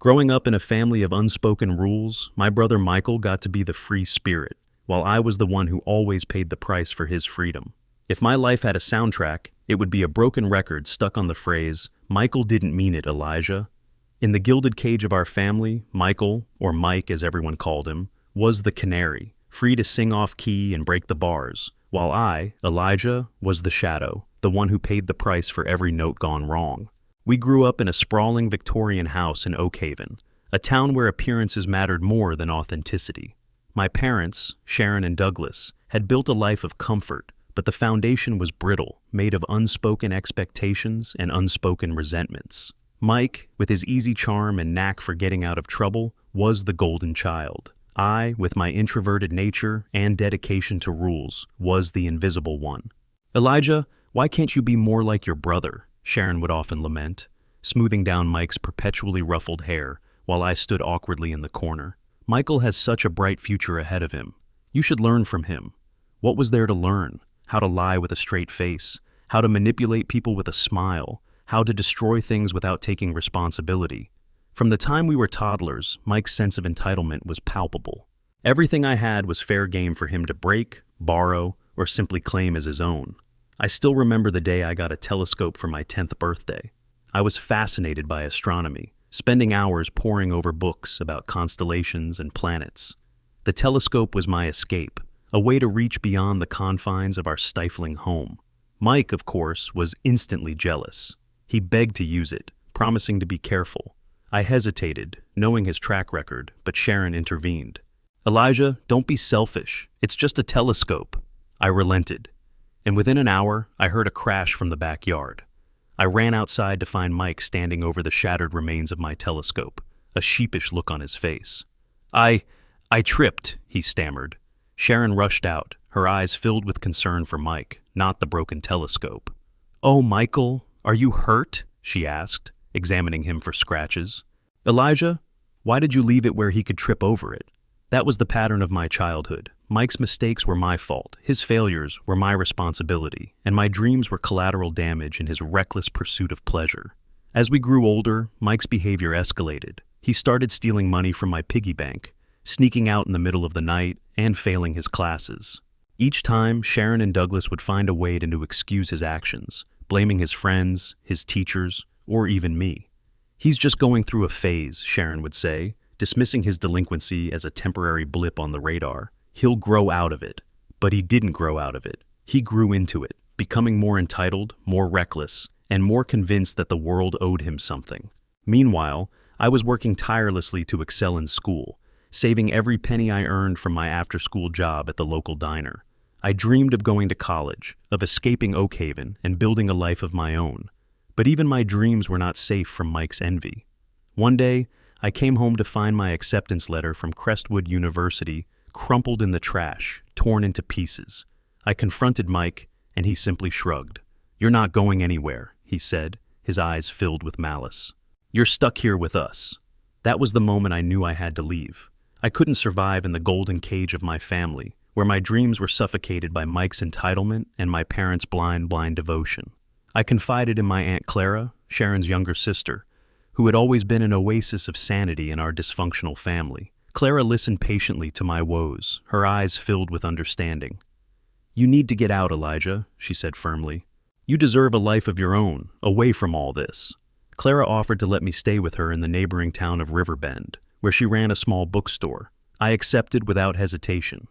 Growing up in a family of unspoken rules, my brother Michael got to be the free spirit, while I was the one who always paid the price for his freedom. If my life had a soundtrack, it would be a broken record stuck on the phrase, "Michael didn't mean it, Elijah." In the gilded cage of our family, Michael, or Mike as everyone called him, was the canary, free to sing off key and break the bars, while I, Elijah, was the shadow, the one who paid the price for every note gone wrong. We grew up in a sprawling Victorian house in Oak Haven, a town where appearances mattered more than authenticity. My parents, Sharon and Douglas, had built a life of comfort, but the foundation was brittle, made of unspoken expectations and unspoken resentments. Mike, with his easy charm and knack for getting out of trouble, was the golden child. I, with my introverted nature and dedication to rules, was the invisible one. "Elijah, why can't you be more like your brother?" Sharon would often lament, smoothing down Mike's perpetually ruffled hair while I stood awkwardly in the corner. "Michael has such a bright future ahead of him. You should learn from him." What was there to learn? How to lie with a straight face, how to manipulate people with a smile, how to destroy things without taking responsibility. From the time we were toddlers, Mike's sense of entitlement was palpable. Everything I had was fair game for him to break, borrow, or simply claim as his own. I still remember the day I got a telescope for my 10th birthday. I was fascinated by astronomy, spending hours poring over books about constellations and planets. The telescope was my escape, a way to reach beyond the confines of our stifling home. Mike, of course, was instantly jealous. He begged to use it, promising to be careful. I hesitated, knowing his track record, but Sharon intervened. "Elijah, don't be selfish. It's just a telescope." I relented, and within an hour, I heard a crash from the backyard. I ran outside to find Mike standing over the shattered remains of my telescope, a sheepish look on his face. I tripped," he stammered. Sharon rushed out, her eyes filled with concern for Mike, not the broken telescope. "Oh, Michael, are you hurt?" she asked, examining him for scratches. "Elijah, why did you leave it where he could trip over it?" That was the pattern of my childhood. Mike's mistakes were my fault, his failures were my responsibility, and my dreams were collateral damage in his reckless pursuit of pleasure. As we grew older, Mike's behavior escalated. He started stealing money from my piggy bank, sneaking out in the middle of the night, and failing his classes. Each time, Sharon and Douglas would find a way to excuse his actions, blaming his friends, his teachers, or even me. "He's just going through a phase," Sharon would say, dismissing his delinquency as a temporary blip on the radar. "He'll grow out of it." But he didn't grow out of it. He grew into it, becoming more entitled, more reckless, and more convinced that the world owed him something. Meanwhile, I was working tirelessly to excel in school, saving every penny I earned from my after-school job at the local diner. I dreamed of going to college, of escaping Oak Haven and building a life of my own. But even my dreams were not safe from Mike's envy. One day, I came home to find my acceptance letter from Crestwood University crumpled in the trash, torn into pieces. I confronted Mike, and he simply shrugged. "You're not going anywhere," he said, his eyes filled with malice. "You're stuck here with us." That was the moment I knew I had to leave. I couldn't survive in the golden cage of my family, where my dreams were suffocated by Mike's entitlement and my parents' blind devotion. I confided in my Aunt Clara, Sharon's younger sister, who had always been an oasis of sanity in our dysfunctional family. Clara listened patiently to my woes, her eyes filled with understanding. "You need to get out, Elijah," she said firmly. "You deserve a life of your own, away from all this." Clara offered to let me stay with her in the neighboring town of Riverbend, where she ran a small bookstore. I accepted without hesitation.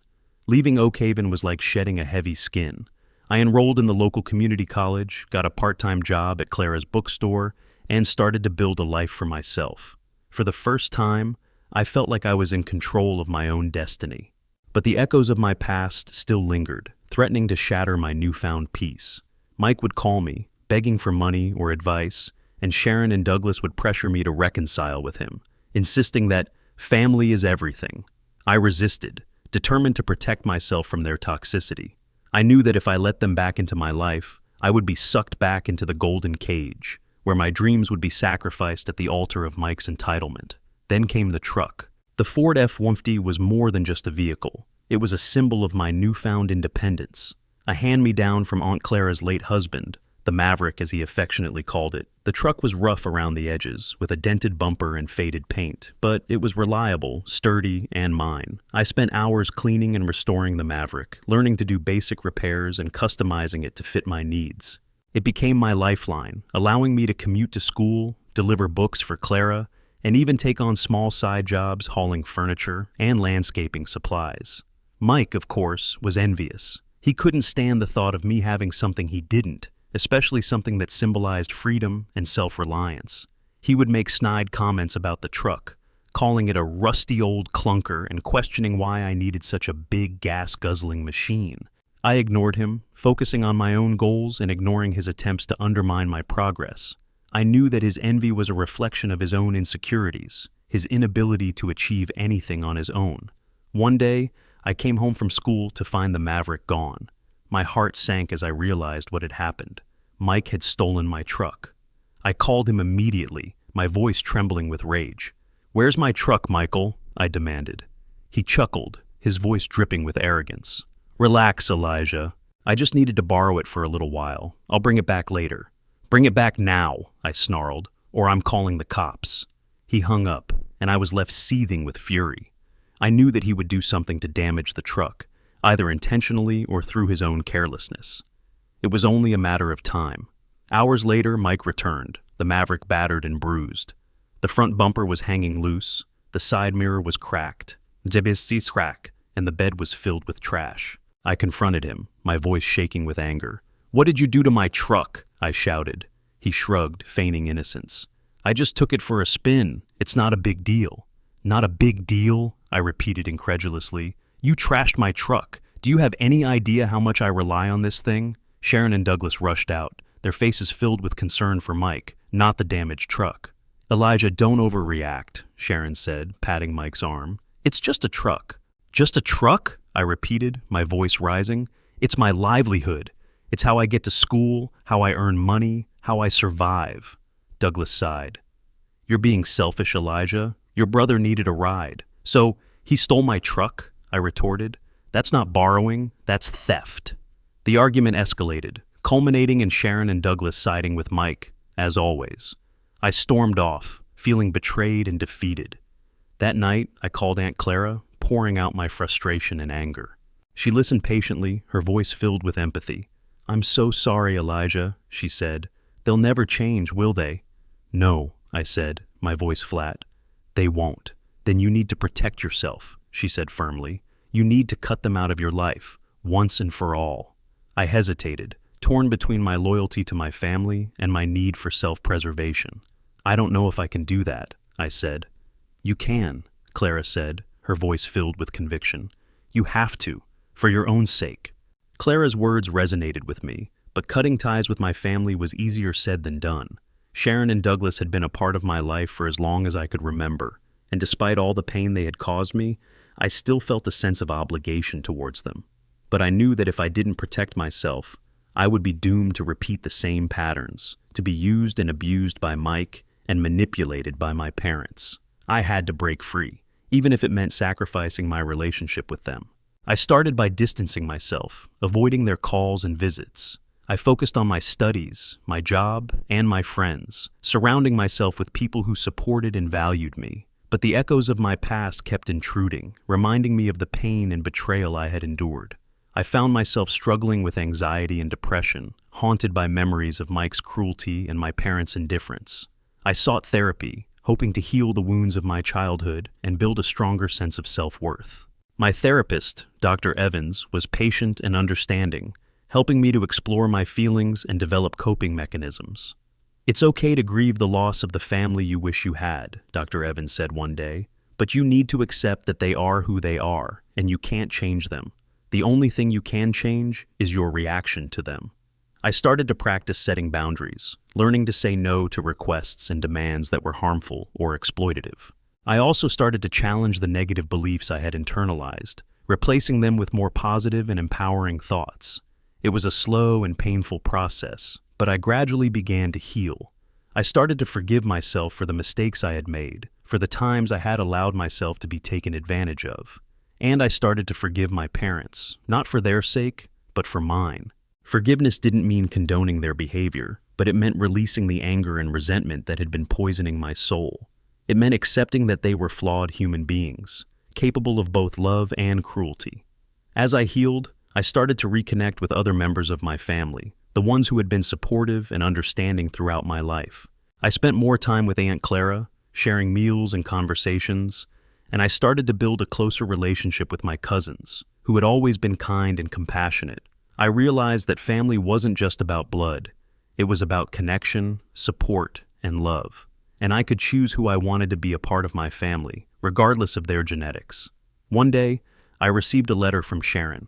Leaving Oak Haven was like shedding a heavy skin. I enrolled in the local community college, got a part-time job at Clara's bookstore, and started to build a life for myself. For the first time, I felt like I was in control of my own destiny. But the echoes of my past still lingered, threatening to shatter my newfound peace. Mike would call me, begging for money or advice, and Sharon and Douglas would pressure me to reconcile with him, insisting that family is everything. I resisted, determined to protect myself from their toxicity. I knew that if I let them back into my life, I would be sucked back into the golden cage, where my dreams would be sacrificed at the altar of Mike's entitlement. Then came the truck. The Ford F-150 was more than just a vehicle. It was a symbol of my newfound independence, a hand-me-down from Aunt Clara's late husband, the Maverick as he affectionately called it. The truck was rough around the edges, with a dented bumper and faded paint, but it was reliable, sturdy, and mine. I spent hours cleaning and restoring the Maverick, learning to do basic repairs and customizing it to fit my needs. It became my lifeline, allowing me to commute to school, deliver books for Clara, and even take on small side jobs hauling furniture and landscaping supplies. Mike, of course, was envious. He couldn't stand the thought of me having something he didn't, especially something that symbolized freedom and self-reliance. He would make snide comments about the truck, calling it a rusty old clunker and questioning why I needed such a big gas-guzzling machine. I ignored him, focusing on my own goals and ignoring his attempts to undermine my progress. I knew that his envy was a reflection of his own insecurities, his inability to achieve anything on his own. One day, I came home from school to find the Maverick gone. My heart sank as I realized what had happened. Mike had stolen my truck. I called him immediately, my voice trembling with rage. "Where's my truck, Michael?" I demanded. He chuckled, his voice dripping with arrogance. "Relax, Elijah. I just needed to borrow it for a little while. I'll bring it back later." "Bring it back now," I snarled, "or I'm calling the cops." He hung up, and I was left seething with fury. I knew that he would do something to damage the truck, either intentionally or through his own carelessness. It was only a matter of time. Hours later, Mike returned, the Maverick battered and bruised. The front bumper was hanging loose, the side mirror was cracked, and the bed was filled with trash. I confronted him, my voice shaking with anger. "What did you do to my truck?" I shouted. He shrugged, feigning innocence. "I just took it for a spin. It's not a big deal." "Not a big deal?" I repeated incredulously. "You trashed my truck. Do you have any idea how much I rely on this thing?" Sharon and Douglas rushed out, their faces filled with concern for Mike, not the damaged truck. "Elijah, don't overreact," Sharon said, patting Mike's arm. "It's just a truck." "Just a truck?" I repeated, my voice rising. "It's my livelihood. It's how I get to school, how I earn money, how I survive." Douglas sighed. "You're being selfish, Elijah. Your brother needed a ride. So, he stole my truck?" I retorted. "That's not borrowing, that's theft." The argument escalated, culminating in Sharon and Douglas siding with Mike, as always. I stormed off, feeling betrayed and defeated. That night, I called Aunt Clara, pouring out my frustration and anger. She listened patiently, her voice filled with empathy. "I'm so sorry, Elijah," she said. "They'll never change, will they?" "No," I said, my voice flat. "They won't. Then you need to protect yourself," she said firmly. "You need to cut them out of your life, once and for all." I hesitated, torn between my loyalty to my family and my need for self-preservation. "I don't know if I can do that," I said. "You can," Clara said, her voice filled with conviction. "You have to, for your own sake." Clara's words resonated with me, but cutting ties with my family was easier said than done. Sharon and Douglas had been a part of my life for as long as I could remember, and despite all the pain they had caused me, I still felt a sense of obligation towards them. But I knew that if I didn't protect myself, I would be doomed to repeat the same patterns, to be used and abused by Mike and manipulated by my parents. I had to break free, even if it meant sacrificing my relationship with them. I started by distancing myself, avoiding their calls and visits. I focused on my studies, my job, and my friends, surrounding myself with people who supported and valued me. But the echoes of my past kept intruding, reminding me of the pain and betrayal I had endured. I found myself struggling with anxiety and depression, haunted by memories of Mike's cruelty and my parents' indifference. I sought therapy, hoping to heal the wounds of my childhood and build a stronger sense of self-worth. My therapist, Dr. Evans, was patient and understanding, helping me to explore my feelings and develop coping mechanisms. "It's okay to grieve the loss of the family you wish you had," Dr. Evans said one day, "but you need to accept that they are who they are, and you can't change them. The only thing you can change is your reaction to them." I started to practice setting boundaries, learning to say no to requests and demands that were harmful or exploitative. I also started to challenge the negative beliefs I had internalized, replacing them with more positive and empowering thoughts. It was a slow and painful process, but I gradually began to heal. I started to forgive myself for the mistakes I had made, for the times I had allowed myself to be taken advantage of. And I started to forgive my parents, not for their sake, but for mine. Forgiveness didn't mean condoning their behavior, but it meant releasing the anger and resentment that had been poisoning my soul. It meant accepting that they were flawed human beings, capable of both love and cruelty. As I healed, I started to reconnect with other members of my family, the ones who had been supportive and understanding throughout my life. I spent more time with Aunt Clara, sharing meals and conversations, and I started to build a closer relationship with my cousins, who had always been kind and compassionate. I realized that family wasn't just about blood. It was about connection, support, and love. And I could choose who I wanted to be a part of my family, regardless of their genetics. One day, I received a letter from Sharon.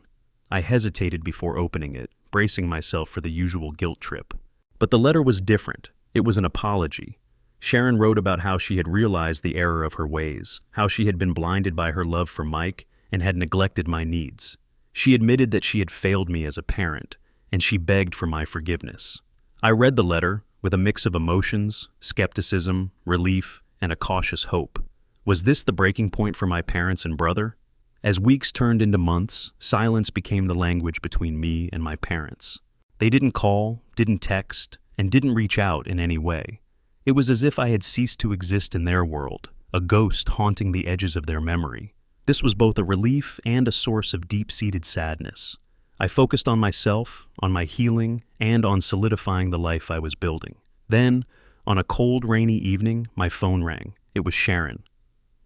I hesitated before opening it, bracing myself for the usual guilt trip. But the letter was different. It was an apology. Sharon wrote about how she had realized the error of her ways, how she had been blinded by her love for Mike and had neglected my needs. She admitted that she had failed me as a parent, and she begged for my forgiveness. I read the letter with a mix of emotions, skepticism, relief, and a cautious hope. Was this the breaking point for my parents and brother? As weeks turned into months, silence became the language between me and my parents. They didn't call, didn't text, and didn't reach out in any way. It was as if I had ceased to exist in their world, a ghost haunting the edges of their memory. This was both a relief and a source of deep-seated sadness. I focused on myself, on my healing, and on solidifying the life I was building. Then, on a cold, rainy evening, my phone rang. It was Sharon.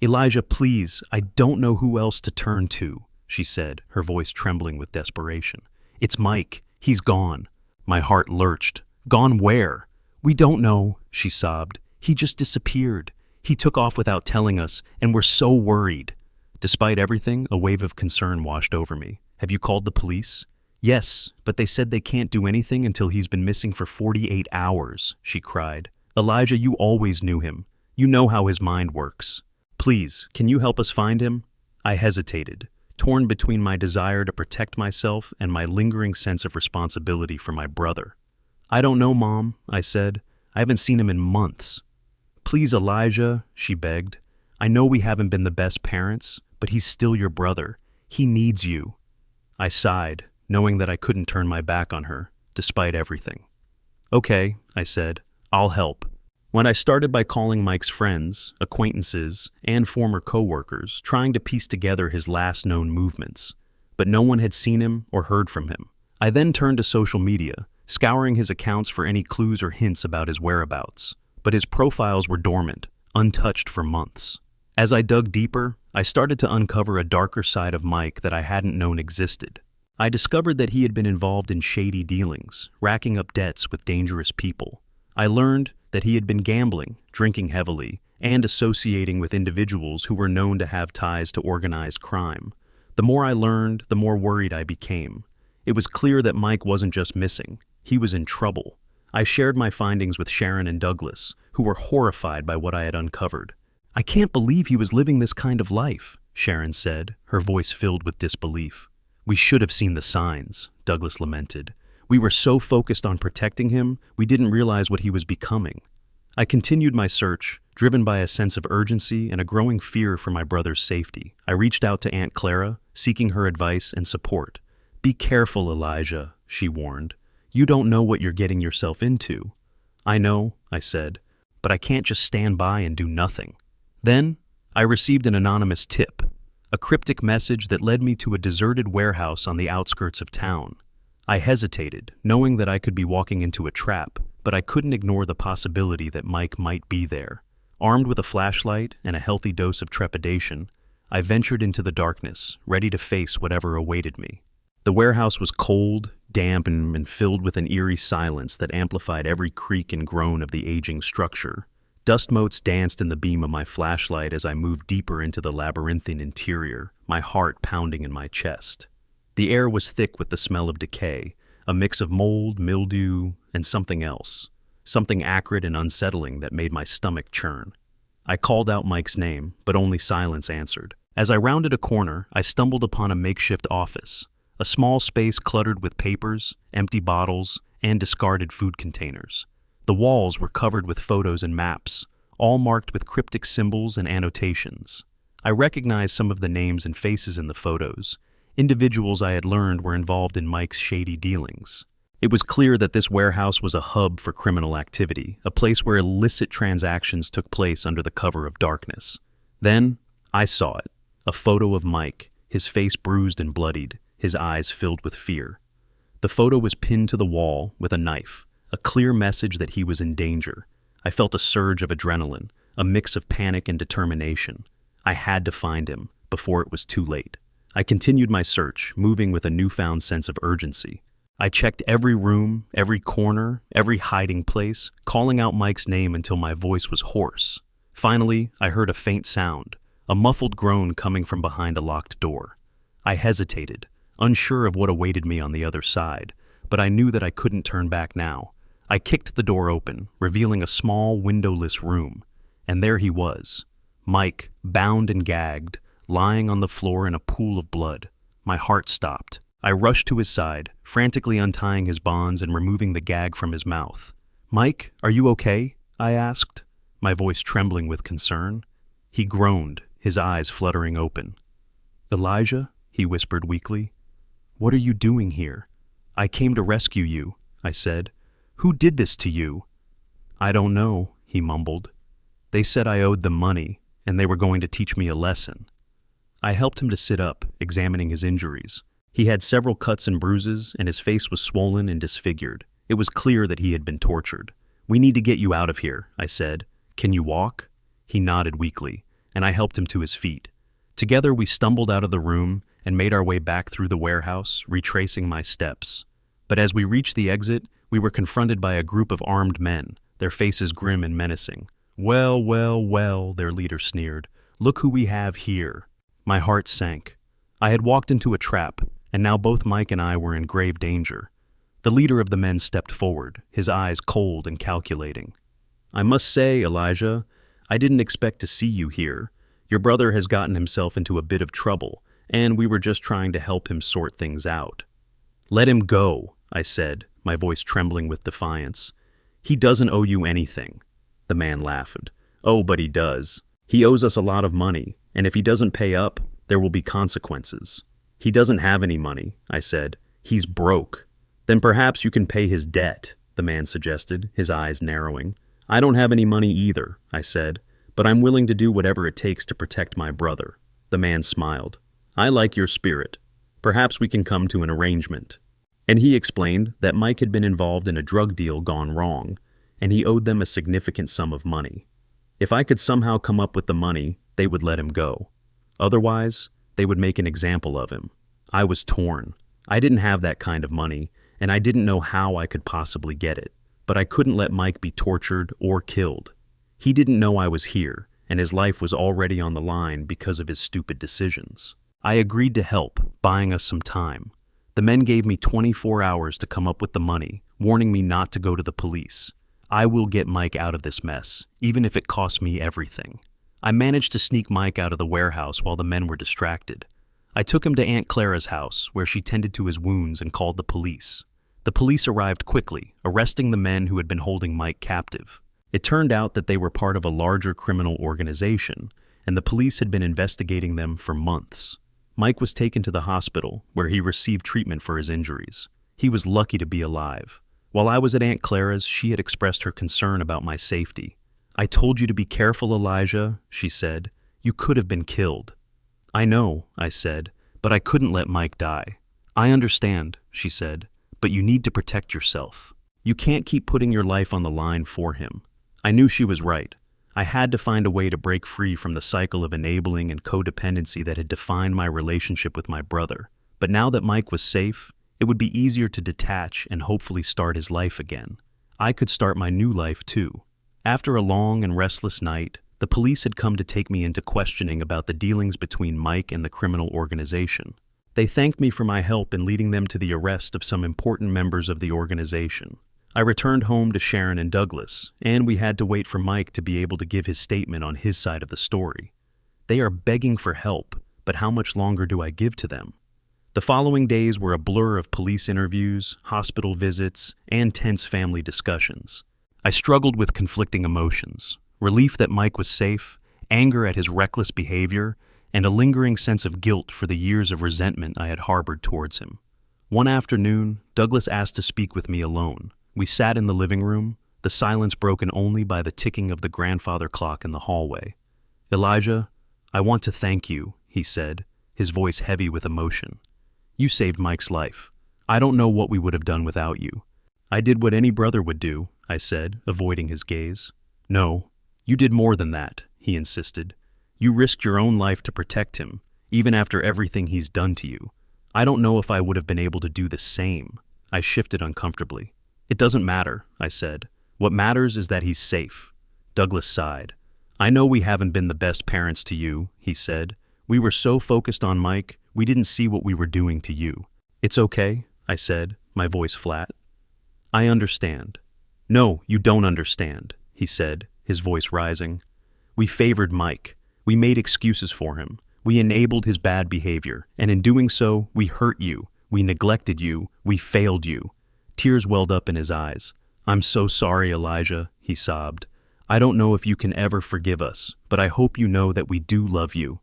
"Elijah, please, I don't know who else to turn to," she said, her voice trembling with desperation. "It's Mike. He's gone." My heart lurched. "Gone where?" "We don't know," she sobbed. "He just disappeared. He took off without telling us, and we're so worried." Despite everything, a wave of concern washed over me. "Have you called the police?" "Yes, but they said they can't do anything until he's been missing for 48 hours, she cried. "Elijah, you always knew him. You know how his mind works. Please, can you help us find him?" I hesitated, torn between my desire to protect myself and my lingering sense of responsibility for my brother. "I don't know, Mom," I said. "I haven't seen him in months." "Please, Elijah," she begged. "I know we haven't been the best parents, but he's still your brother. He needs you." I sighed, knowing that I couldn't turn my back on her, despite everything. "Okay," I said, "I'll help." When I started by calling Mike's friends, acquaintances, and former co-workers, trying to piece together his last known movements, but no one had seen him or heard from him. I then turned to social media, scouring his accounts for any clues or hints about his whereabouts, but his profiles were dormant, untouched for months. As I dug deeper, I started to uncover a darker side of Mike that I hadn't known existed. I discovered that he had been involved in shady dealings, racking up debts with dangerous people. I learned that he had been gambling, drinking heavily, and associating with individuals who were known to have ties to organized crime. The more I learned, the more worried I became. It was clear that Mike wasn't just missing, he was in trouble. I shared my findings with Sharon and Douglas, who were horrified by what I had uncovered. "I can't believe he was living this kind of life," Sharon said, her voice filled with disbelief. "We should have seen the signs," Douglas lamented. "We were so focused on protecting him, we didn't realize what he was becoming." I continued my search, driven by a sense of urgency and a growing fear for my brother's safety. I reached out to Aunt Clara, seeking her advice and support. "Be careful, Elijah," she warned. "You don't know what you're getting yourself into." "I know," I said, "but I can't just stand by and do nothing." Then, I received an anonymous tip, a cryptic message that led me to a deserted warehouse on the outskirts of town. I hesitated, knowing that I could be walking into a trap, but I couldn't ignore the possibility that Mike might be there. Armed with a flashlight and a healthy dose of trepidation, I ventured into the darkness, ready to face whatever awaited me. The warehouse was cold, damp, and filled with an eerie silence that amplified every creak and groan of the aging structure. Dust motes danced in the beam of my flashlight as I moved deeper into the labyrinthine interior, my heart pounding in my chest. The air was thick with the smell of decay, a mix of mold, mildew, and something else, something acrid and unsettling that made my stomach churn. I called out Mike's name, but only silence answered. As I rounded a corner, I stumbled upon a makeshift office, a small space cluttered with papers, empty bottles, and discarded food containers. The walls were covered with photos and maps, all marked with cryptic symbols and annotations. I recognized some of the names and faces in the photos, individuals I had learned were involved in Mike's shady dealings. It was clear that this warehouse was a hub for criminal activity, a place where illicit transactions took place under the cover of darkness. Then, I saw it, a photo of Mike, his face bruised and bloodied, his eyes filled with fear. The photo was pinned to the wall with a knife, a clear message that he was in danger. I felt a surge of adrenaline, a mix of panic and determination. I had to find him before it was too late. I continued my search, moving with a newfound sense of urgency. I checked every room, every corner, every hiding place, calling out Mike's name until my voice was hoarse. Finally, I heard a faint sound, a muffled groan coming from behind a locked door. I hesitated, unsure of what awaited me on the other side, but I knew that I couldn't turn back now. I kicked the door open, revealing a small, windowless room, and there he was, Mike, bound and gagged, lying on the floor in a pool of blood. My heart stopped. I rushed to his side, frantically untying his bonds and removing the gag from his mouth. "Mike, are you okay?" I asked, my voice trembling with concern. He groaned, his eyes fluttering open. "Elijah," he whispered weakly, "what are you doing here?" "I came to rescue you," I said. "Who did this to you?" "I don't know," he mumbled. "They said I owed them money, and they were going to teach me a lesson." I helped him to sit up, examining his injuries. He had several cuts and bruises, and his face was swollen and disfigured. It was clear that he had been tortured. "We need to get you out of here," I said. "Can you walk?" He nodded weakly, and I helped him to his feet. Together we stumbled out of the room and made our way back through the warehouse, retracing my steps. But as we reached the exit, we were confronted by a group of armed men, their faces grim and menacing. "Well, well, well," their leader sneered. "Look who we have here." My heart sank. I had walked into a trap, and now both Mike and I were in grave danger. The leader of the men stepped forward, his eyes cold and calculating. "I must say, Elijah, I didn't expect to see you here. Your brother has gotten himself into a bit of trouble, and we were just trying to help him sort things out." "Let him go," I said, my voice trembling with defiance. "He doesn't owe you anything." The man laughed. "Oh, but he does. He owes us a lot of money, and if he doesn't pay up, there will be consequences." "He doesn't have any money," I said. "He's broke." "Then perhaps you can pay his debt," the man suggested, his eyes narrowing. "I don't have any money either," I said, "but I'm willing to do whatever it takes to protect my brother." The man smiled. "I like your spirit. Perhaps we can come to an arrangement." And he explained that Mike had been involved in a drug deal gone wrong, and he owed them a significant sum of money. If I could somehow come up with the money, they would let him go. Otherwise, they would make an example of him. I was torn. I didn't have that kind of money, and I didn't know how I could possibly get it. But I couldn't let Mike be tortured or killed. He didn't know I was here, and his life was already on the line because of his stupid decisions. I agreed to help, buying us some time. The men gave me 24 hours to come up with the money, warning me not to go to the police. "I will get Mike out of this mess, even if it costs me everything." I managed to sneak Mike out of the warehouse while the men were distracted. I took him to Aunt Clara's house, where she tended to his wounds and called the police. The police arrived quickly, arresting the men who had been holding Mike captive. It turned out that they were part of a larger criminal organization, and the police had been investigating them for months. Mike was taken to the hospital, where he received treatment for his injuries. He was lucky to be alive. While I was at Aunt Clara's, she had expressed her concern about my safety. "I told you to be careful, Elijah," she said. "You could have been killed." "I know," I said, "but I couldn't let Mike die." "I understand," she said, "but you need to protect yourself. You can't keep putting your life on the line for him." I knew she was right. I had to find a way to break free from the cycle of enabling and codependency that had defined my relationship with my brother. But now that Mike was safe, it would be easier to detach and hopefully start his life again. I could start my new life too. After a long and restless night, the police had come to take me into questioning about the dealings between Mike and the criminal organization. They thanked me for my help in leading them to the arrest of some important members of the organization. I returned home to Sharon and Douglas, and we had to wait for Mike to be able to give his statement on his side of the story. They are begging for help, but how much longer do I give to them? The following days were a blur of police interviews, hospital visits, and tense family discussions. I struggled with conflicting emotions, relief that Mike was safe, anger at his reckless behavior, and a lingering sense of guilt for the years of resentment I had harbored towards him. One afternoon, Douglas asked to speak with me alone. We sat in the living room, the silence broken only by the ticking of the grandfather clock in the hallway. "Elijah, I want to thank you," he said, his voice heavy with emotion. "You saved Mike's life. I don't know what we would have done without you." "I did what any brother would do," I said, avoiding his gaze. "No, you did more than that," he insisted. "You risked your own life to protect him, even after everything he's done to you. I don't know if I would have been able to do the same." I shifted uncomfortably. "It doesn't matter," I said. "What matters is that he's safe." Douglas sighed. "I know we haven't been the best parents to you," he said. "We were so focused on Mike, we didn't see what we were doing to you." "It's okay," I said, my voice flat. "I understand." "No, you don't understand," he said, his voice rising. "We favored Mike. We made excuses for him. We enabled his bad behavior, and in doing so, we hurt you. We neglected you. We failed you." Tears welled up in his eyes. "I'm so sorry, Elijah," he sobbed. "I don't know if you can ever forgive us, but I hope you know that we do love you."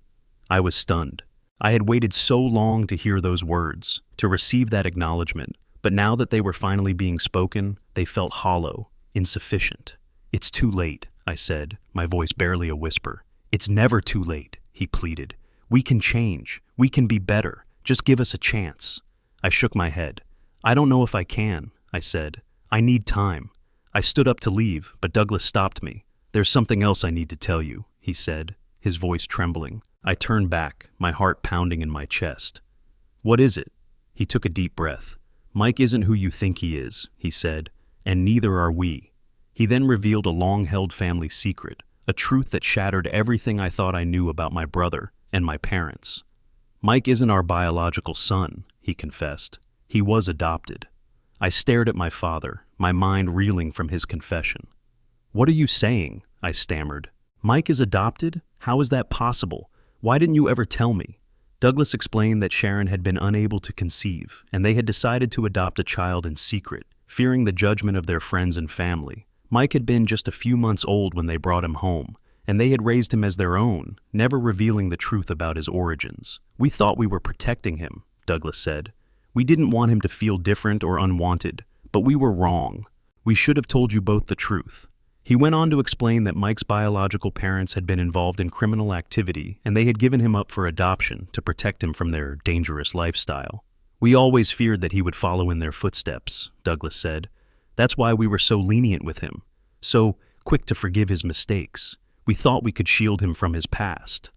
I was stunned. I had waited so long to hear those words, to receive that acknowledgement, but now that they were finally being spoken, they felt hollow, insufficient. "It's too late," I said, my voice barely a whisper. "It's never too late," he pleaded. "We can change. We can be better. Just give us a chance." I shook my head. "I don't know if I can," I said. "I need time." I stood up to leave, but Douglas stopped me. "There's something else I need to tell you," he said, his voice trembling. I turned back, my heart pounding in my chest. "What is it?" He took a deep breath. "Mike isn't who you think he is," he said, "and neither are we." He then revealed a long-held family secret, a truth that shattered everything I thought I knew about my brother and my parents. "Mike isn't our biological son," he confessed. "He was adopted." I stared at my father, my mind reeling from his confession. "What are you saying?" I stammered. "Mike is adopted? How is that possible? Why didn't you ever tell me?" Douglas explained that Sharon had been unable to conceive, and they had decided to adopt a child in secret, fearing the judgment of their friends and family. Mike had been just a few months old when they brought him home, and they had raised him as their own, never revealing the truth about his origins. "We thought we were protecting him," Douglas said. "We didn't want him to feel different or unwanted, but we were wrong. We should have told you both the truth." He went on to explain that Mike's biological parents had been involved in criminal activity, and they had given him up for adoption to protect him from their dangerous lifestyle. "We always feared that he would follow in their footsteps," Douglas said. "That's why we were so lenient with him, so quick to forgive his mistakes. We thought we could shield him from his past."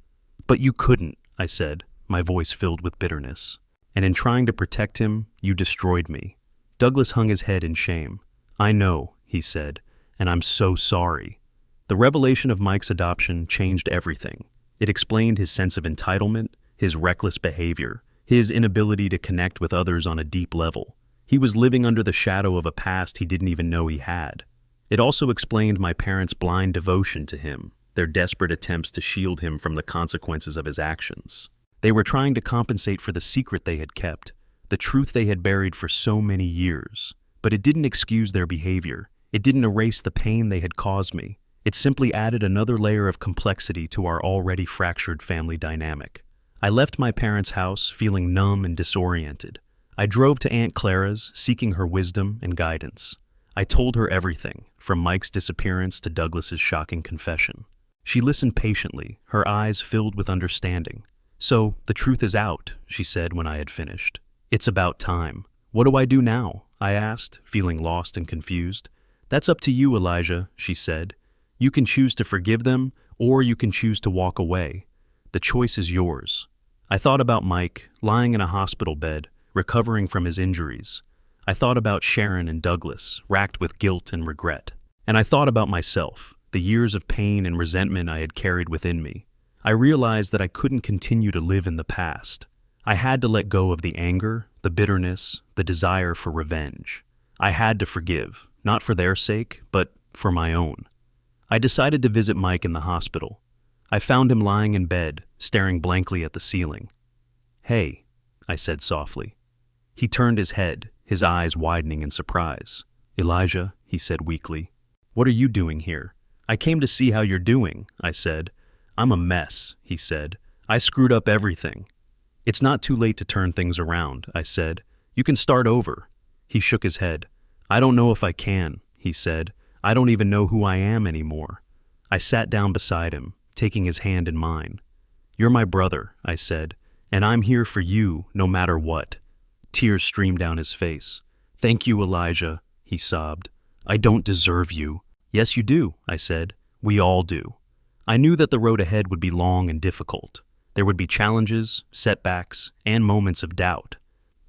"But you couldn't," I said, my voice filled with bitterness. "And in trying to protect him, you destroyed me." Douglas hung his head in shame. "I know," he said, "and I'm so sorry." The revelation of Mike's adoption changed everything. It explained his sense of entitlement, his reckless behavior, his inability to connect with others on a deep level. He was living under the shadow of a past he didn't even know he had. It also explained my parents' blind devotion to him, their desperate attempts to shield him from the consequences of his actions. They were trying to compensate for the secret they had kept, the truth they had buried for so many years. But it didn't excuse their behavior. It didn't erase the pain they had caused me. It simply added another layer of complexity to our already fractured family dynamic. I left my parents' house feeling numb and disoriented. I drove to Aunt Clara's, seeking her wisdom and guidance. I told her everything, from Mike's disappearance to Douglas's shocking confession. She listened patiently, her eyes filled with understanding. "So, the truth is out," she said when I had finished. "It's about time. What do I do now?" I asked, feeling lost and confused. "That's up to you, Elijah," she said. "You can choose to forgive them, or you can choose to walk away. The choice is yours." I thought about Mike, lying in a hospital bed, recovering from his injuries. I thought about Sharon and Douglas, racked with guilt and regret. And I thought about myself, the years of pain and resentment I had carried within me. I realized that I couldn't continue to live in the past. I had to let go of the anger, the bitterness, the desire for revenge. I had to forgive, not for their sake, but for my own. I decided to visit Mike in the hospital. I found him lying in bed, staring blankly at the ceiling. "Hey," I said softly. He turned his head, his eyes widening in surprise. "Elijah," he said weakly, "what are you doing here?" "I came to see how you're doing," I said. "I'm a mess," he said. "I screwed up everything." "It's not too late to turn things around," I said. You can start over. He shook his head. I don't know if I can, he said. I don't even know who I am anymore. I sat down beside him, taking his hand in mine. You're my brother, I said, and I'm here for you no matter what. Tears streamed down his face. Thank you, Elijah, he sobbed. I don't deserve you. Yes, you do, I said. We all do. I knew that the road ahead would be long and difficult. There would be challenges, setbacks, and moments of doubt.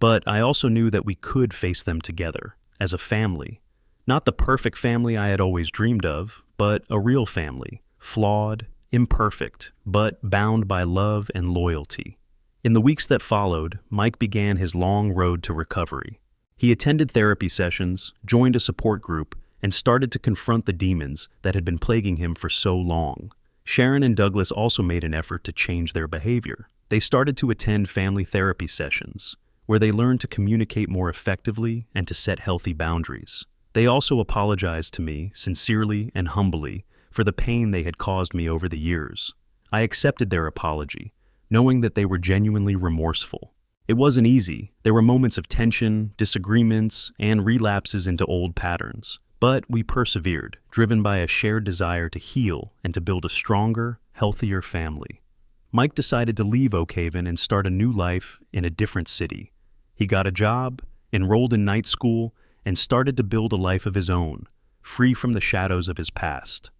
But I also knew that we could face them together, as a family. Not the perfect family I had always dreamed of, but a real family, flawed, imperfect, but bound by love and loyalty. In the weeks that followed, Mike began his long road to recovery. He attended therapy sessions, joined a support group, and started to confront the demons that had been plaguing him for so long. Sharon and Douglas also made an effort to change their behavior. They started to attend family therapy sessions, where they learned to communicate more effectively and to set healthy boundaries. They also apologized to me, sincerely and humbly, for the pain they had caused me over the years. I accepted their apology, knowing that they were genuinely remorseful. It wasn't easy. There were moments of tension, disagreements, and relapses into old patterns. But we persevered, driven by a shared desire to heal and to build a stronger, healthier family. Mike decided to leave Oak Haven and start a new life in a different city. He got a job, enrolled in night school, and started to build a life of his own, free from the shadows of his past.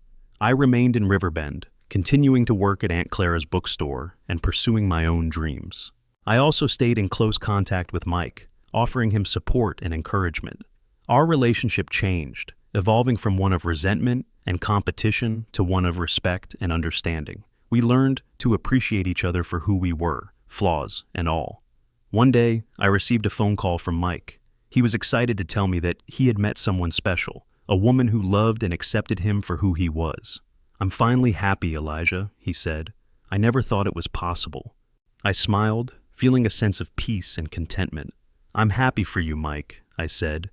I remained in Riverbend, continuing to work at Aunt Clara's bookstore and pursuing my own dreams. I also stayed in close contact with Mike, offering him support and encouragement. Our relationship changed, evolving from one of resentment and competition to one of respect and understanding. We learned to appreciate each other for who we were, flaws and all. One day, I received a phone call from Mike. He was excited to tell me that he had met someone special, a woman who loved and accepted him for who he was. I'm finally happy, Elijah, he said. I never thought it was possible. I smiled, feeling a sense of peace and contentment. I'm happy for you, Mike, I said.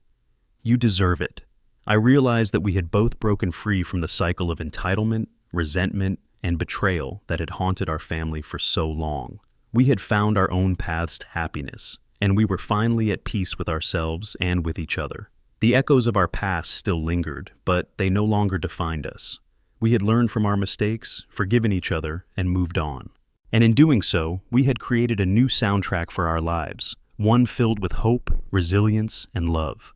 You deserve it. I realized that we had both broken free from the cycle of entitlement, resentment, and betrayal that had haunted our family for so long. We had found our own paths to happiness, and we were finally at peace with ourselves and with each other. The echoes of our past still lingered, but they no longer defined us. We had learned from our mistakes, forgiven each other, and moved on. And in doing so, we had created a new soundtrack for our lives, one filled with hope, resilience, and love.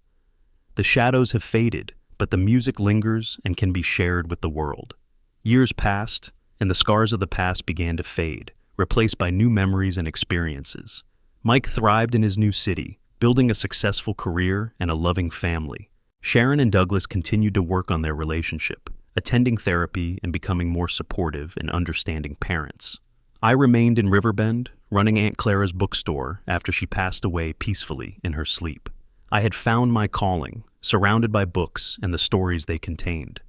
The shadows have faded, but the music lingers and can be shared with the world. Years passed, and the scars of the past began to fade, replaced by new memories and experiences. Mike thrived in his new city, building a successful career and a loving family. Sharon and Douglas continued to work on their relationship, attending therapy and becoming more supportive and understanding parents. I remained in Riverbend, running Aunt Clara's bookstore after she passed away peacefully in her sleep. I had found my calling, surrounded by books and the stories they contained.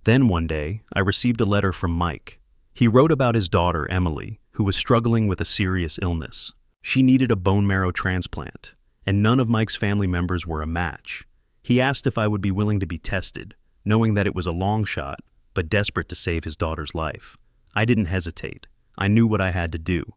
Then one day, I received a letter from Mike. He wrote about his daughter, Emily, who was struggling with a serious illness. She needed a bone marrow transplant, and none of Mike's family members were a match. He asked if I would be willing to be tested, knowing that it was a long shot, but desperate to save his daughter's life. I didn't hesitate. I knew what I had to do.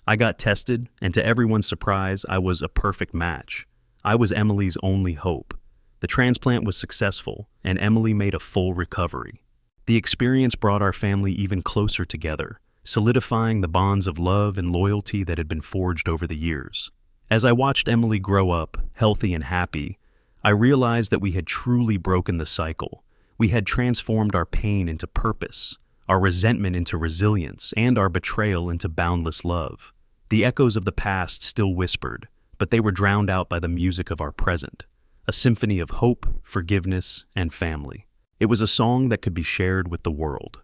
I got tested, and to everyone's surprise, I was a perfect match. I was Emily's only hope. The transplant was successful, and Emily made a full recovery. The experience brought our family even closer together, solidifying the bonds of love and loyalty that had been forged over the years. As I watched Emily grow up, healthy and happy, I realized that we had truly broken the cycle. We had transformed our pain into purpose, our resentment into resilience, and our betrayal into boundless love. The echoes of the past still whispered, but they were drowned out by the music of our present, a symphony of hope, forgiveness, and family. It was a song that could be shared with the world.